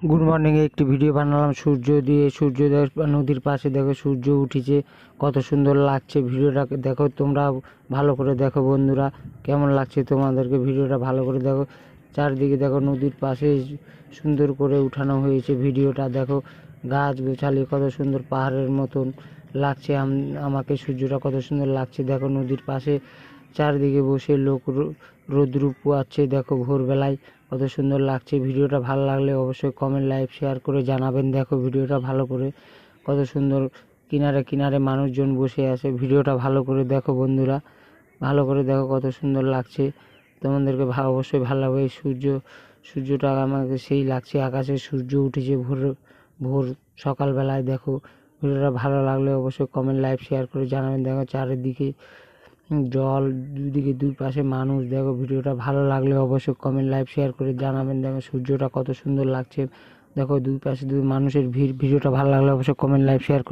Good morning একটি video বানালাম সূর্য দিয়ে। সূর্যোদয় নদীর পাশে দেখো সূর্য উঠেছে, কত সুন্দর লাগছে। ভিডিওটা দেখো, তোমরা ভালো করে দেখো বন্ধুরা, কেমন লাগছে তোমাদেরকে। ভিডিওটা ভালো করে দেখো, চারদিকে দেখো নদীর পাশে সুন্দর করে উঠানো হয়েছে। ভিডিওটা দেখো, গাছ গোছালি কত সুন্দর পাহাড়ের মতন লাগছে। আমাকে সূর্যটা কত সুন্দর লাগছে দেখো নদীর পাশে, চারদিকে বসে লোক রোদ্রু পোয়াচ্ছে দেখো ভোরবেলায়, কত সুন্দর লাগছে। ভিডিওটা ভালো লাগলে অবশ্যই কমেন্ট লাইক শেয়ার করে জানাবেন। দেখো ভিডিওটা ভালো করে, কত সুন্দর কিনারে কিনারে মানুষজন বসে আছে। ভিডিওটা ভালো করে দেখো বন্ধুরা, ভালো করে দেখো, কত সুন্দর লাগছে। তোমাদেরকে অবশ্যই ভালো লাগবে। সূর্যটা আমাকে সেই লাগছে, আকাশে সূর্য উঠেছে ভোর সকালবেলায়। দেখো ভিডিওটা ভালো লাগলে অবশ্যই কমেন্ট লাইক শেয়ার করে জানাবেন। দেখো চারিদিকে জল, দুদিকে দুই পাশে মানুষ। দেখো ভিডিওটা ভালো লাগলে অবশ্যই কমেন্ট লাইক শেয়ার করে জানাবেন। দেখো সূর্যটা কত সুন্দর লাগছে, দেখো দুই পাশে দুই মানুষের ভিড়। ভিডিওটা ভালো লাগলে অবশ্যই কমেন্ট লাইক শেয়ার